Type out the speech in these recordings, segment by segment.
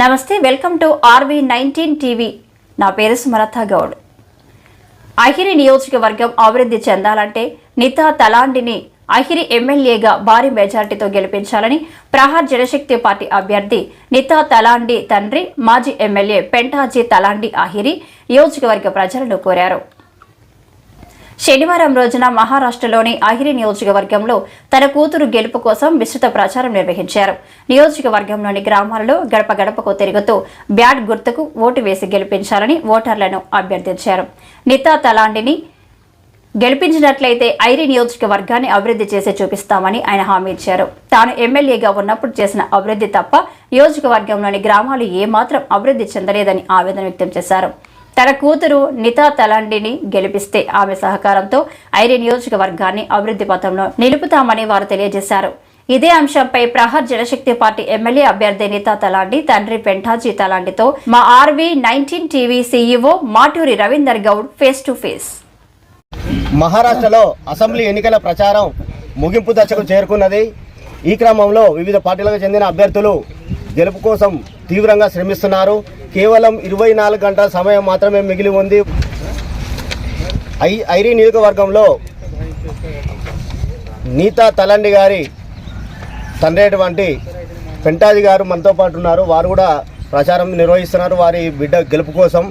నమస్తే, welcome to RV19 TV. నా పేరు సుమలత గౌడ్. అహిరి నియోజకవర్గం అభివృద్ధి చెందాలంటే నితా తలాండిని అహిరి ఎమ్మెల్యేగా భారీ మెజార్టీతో గెలిపించాలని ప్రహార్ జనశక్తి పార్టీ అభ్యర్థి నితా తలాండి తండ్రి మాజీ ఎమ్మెల్యే పెంటాజీ తలాండి అహిరి నియోజకవర్గ ప్రజలను కోరారు. శనివారం రోజున మహారాష్ట్రలోని అహిరి నియోజకవర్గంలో తన కూతురు గెలుపు కోసం విస్తృత ప్రచారం నిర్వహించారు. నియోజకవర్గంలోని గ్రామాలలో గడప గడపకు తిరుగుతూ బ్యాట్ గుర్తుకు ఓటు వేసి గెలిపించాలని ఓటర్లను అభ్యర్థించారు. నితా తలాండిని గెలిపించినట్లయితే అహిరి నియోజకవర్గాన్ని అభివృద్ధి చేసి చూపిస్తామని ఆయన హామీ ఇచ్చారు. తాను ఎమ్మెల్యేగా ఉన్నప్పుడు చేసిన అభివృద్ధి తప్ప నియోజకవర్గంలోని గ్రామాలు ఏమాత్రం అభివృద్ధి చెందలేదని ఆవేదన వ్యక్తం చేశారు. తన కూతురు నితా తలాండిని గెలిపిస్తే ఆమె సహకారంతో అహిరి నియోజకవర్గాన్ని అభివృద్ధి పథంలో నిలుపుతామని వారు తెలియజేశారు. ఇదే అంశంపై ప్రహార్ జనశక్తి పార్టీ ఎమ్మెల్యే అభ్యర్థి నితా తలాండి తండ్రి పెంటాజీ తలాండితో మా RV19 TV CEO Maturi Ravinder Goud face to face. మహారాష్ట్రలో అసెంబ్లీ ఎన్నికల ప్రచారం ముగింపు దశకు చేరుకున్నది. ఈ క్రమంలో వివిధ పార్టీలకు చెందిన అభ్యర్థులు గెలుపు కోసం తీవ్రంగా శ్రమిస్తున్నారు. కేవలం 24 గంటల సమయం మాత్రమే మిగిలి ఉంది. అహిరి నియోజకవర్గంలో నీతా తలాండి గారి తండ్రి అయినటువంటి పెంటాజీ గారు మనతో పాటు ఉన్నారు. వారు కూడా ప్రచారం నిర్వహిస్తున్నారు వారి బిడ్డ గెలుపు కోసం.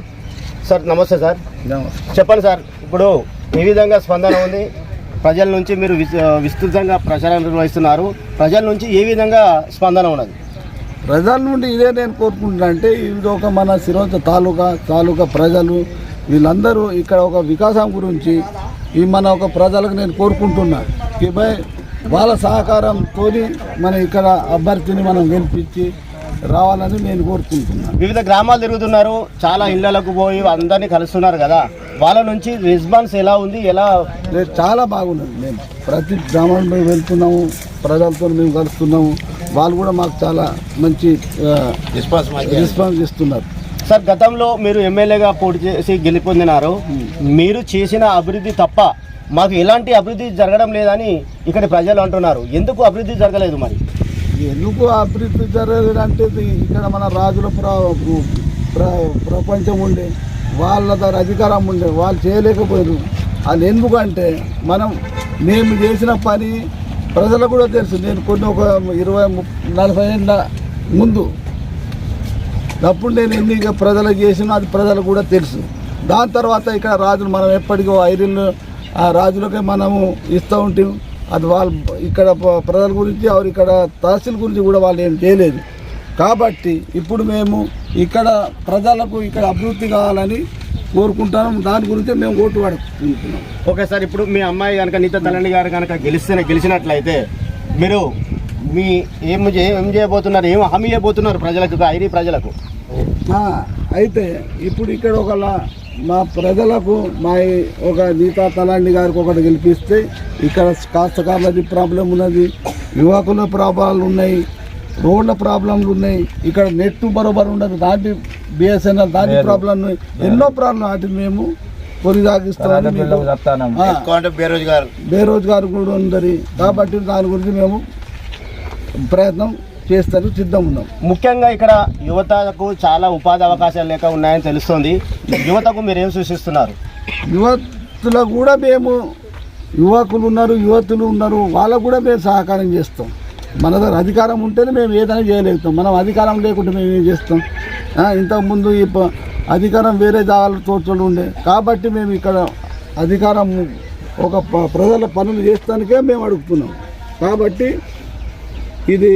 సార్ నమస్తే సార్. చెప్పండి సార్, ఇప్పుడు ఏ విధంగా స్పందన ఉంది? ప్రజల నుంచి మీరు విస్తృతంగా ప్రచారం నిర్వహిస్తున్నారు. ప్రజల నుంచి ఏ విధంగా స్పందన ఉన్నది? ప్రజల నుండి ఇదే నేను కోరుకుంటున్నా అంటే ఇది ఒక మన సిరోంచ తాలూకా ప్రజలు వీళ్ళందరూ ఇక్కడ ఒక వికాసం గురించి ఈ మన ఒక ప్రజలకు నేను కోరుకుంటున్నా. వాళ్ళ సహకారంతో మన ఇక్కడ అభ్యర్థిని మనం గెలిపించి రావాలని నేను కోరుకుంటున్నాను. వివిధ గ్రామాలు తిరుగుతున్నారు, చాలా ఇళ్లకు పోయి అందరినీ కలుస్తున్నారు కదా, వాళ్ళ నుంచి రెస్పాన్స్ ఎలా ఉంది? చాలా బాగున్నది. మేము ప్రతి గ్రామంలో వెళ్తున్నాము, ప్రజలతో మేము కలుస్తున్నాము. వాళ్ళు కూడా మాకు చాలా మంచి రెస్పాన్స్ ఇస్తున్నారు. సార్, గతంలో మీరు ఎమ్మెల్యేగా పోటీ చేసి గెలుపొందినారు. మీరు చేసిన అభివృద్ధి తప్ప మాకు ఎలాంటి అభివృద్ధి జరగడం లేదని ఇక్కడ ప్రజలు అంటున్నారు. ఎందుకు అభివృద్ధి జరగలేదు? మరి ఎందుకు అభివృద్ధి జరగలేదు అంటే ఇక్కడ మన రాజుల ప్రపంచం ఉండే వాళ్ళ దగ్గర అధికారం ఉండే వాళ్ళు చేయలేకపోయారు. వాళ్ళు ఎందుకంటే మేము చేసిన పని ప్రజలకు కూడా తెలుసు. నేను కొన్ని ఒక 20-40 ఏళ్ళ ముందు అప్పుడు నేను ఎన్ని ప్రజలకు చేసినా అది ప్రజలకు కూడా తెలుసు. దాని తర్వాత ఇక్కడ రాజులు మనం ఎప్పటికో ఐరిళ్ళు ఆ రాజులకే మనము ఇస్తూ ఉంటాం. అది వాళ్ళు ఇక్కడ ప్రజల గురించి ఇక్కడ తహసీల్ గురించి కూడా వాళ్ళు ఏం చేయలేదు. కాబట్టి ఇప్పుడు మేము ఇక్కడ ప్రజలకు ఇక్కడ అభివృద్ధి కావాలని కోరుకుంటాం. దాని గురించి మేము ఓటు అడుగుతున్నాం. ఓకే సార్, ఇప్పుడు మీ అమ్మాయి కనుక నీతా తలాండి గారు కనుక గెలిచినట్లయితే మీరు ఏం చేయబోతున్నారు? ఏం హామీ చేయబోతున్నారు ప్రజలకు, అహిరి ప్రజలకు? అయితే ఇప్పుడు ఇక్కడ మా ప్రజలకు ఒక నీతా తలాండి గారికి ఒకటి గెలిపిస్తే ఇక్కడ కాస్తకారులది ప్రాబ్లం ఉన్నది, యువకుల ప్రాబ్లాలు ఉన్నాయి, రోడ్ల ప్రాబ్లంలు ఉన్నాయి, ఇక్కడ నెట్ బరోబర్ ఉండదు, దాటి BSNL దాని ప్రాబ్లం ఉన్నాయి, ఎన్నో ప్రాబ్లం. వాటిని మేము కొనసాగిస్తామని బేరోజ్గారు కూడా ఉంది. కాబట్టి దాని గురించి మేము ప్రయత్నం చేస్తారు, సిద్ధం ఉన్నాం. ముఖ్యంగా ఇక్కడ యువతకు చాలా ఉపాధి అవకాశాలు లేక ఉన్నాయని తెలుస్తుంది. యువతకు మీరు ఏం సూచిస్తున్నారు? యువతులకు కూడా మేము యువకులు ఉన్నారు, యువతులు ఉన్నారు, వాళ్ళకు కూడా మేము సహకారం చేస్తాం. మన దగ్గర అధికారం ఉంటేనే మేము ఏదైనా చేయలేస్తాం. మనం అధికారం లేకుంటే మేము ఏం చేస్తాం? ఇంతకుముందు ఈ అధికారం వేరే జాగాల చోట్ల ఉండే. కాబట్టి మేము ఇక్కడ అధికారం ఒక ప్రజల పనులు చేస్తానికే మేము అడుగుతున్నాం. కాబట్టి ఇది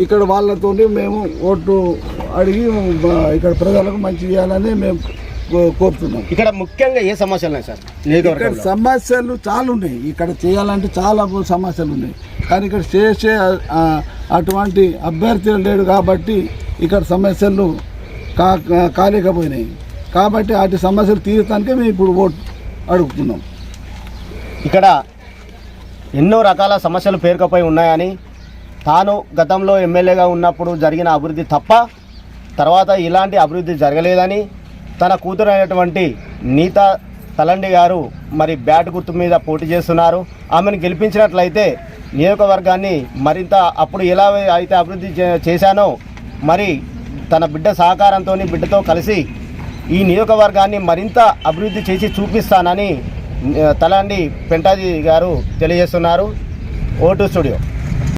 ఇక్కడ వాళ్ళతో మేము ఓటు అడిగి ఇక్కడ ప్రజలకు మంచి చేయాలని మేము కోరుతున్నాం. ఇక్కడ ముఖ్యంగా ఏ సమస్యలు ఉన్నాయి సార్? ఇక్కడ సమస్యలు చాలా ఉన్నాయి. ఇక్కడ చేయాలంటే చాలా సమస్యలు ఉన్నాయి. కానీ ఇక్కడ చేసే అటువంటి అభ్యర్థులు లేడు కాబట్టి ఇక్కడ సమస్యలు కాలేకపోయినాయి. కాబట్టి వాటి సమస్యలు తీర్చడానికే మేము ఇప్పుడు ఓటు అడుగుతున్నాం. ఇక్కడ ఎన్నో రకాల సమస్యలు పేరుకపోయి ఉన్నాయని, తాను గతంలో ఎమ్మెల్యేగా ఉన్నప్పుడు జరిగిన అభివృద్ధి తప్ప తర్వాత ఇలాంటి అభివృద్ధి జరగలేదని, తన కూతురు అయినటువంటి నీతా తలాండి గారు మరి బ్యాట్ గుర్తు మీద పోటీ చేస్తున్నారు. ఆమెను గెలిపించినట్లయితే నియోజకవర్గాన్ని మరింత అప్పుడు ఎలా అయితే అభివృద్ధి చేశానో మరి తన బిడ్డ సహకారంతో బిడ్డతో కలిసి ఈ నియోజకవర్గాన్ని మరింత అభివృద్ధి చేసి చూపిస్తానని తలాండి పెంటాజీ గారు తెలియజేస్తున్నారు. Vote studio.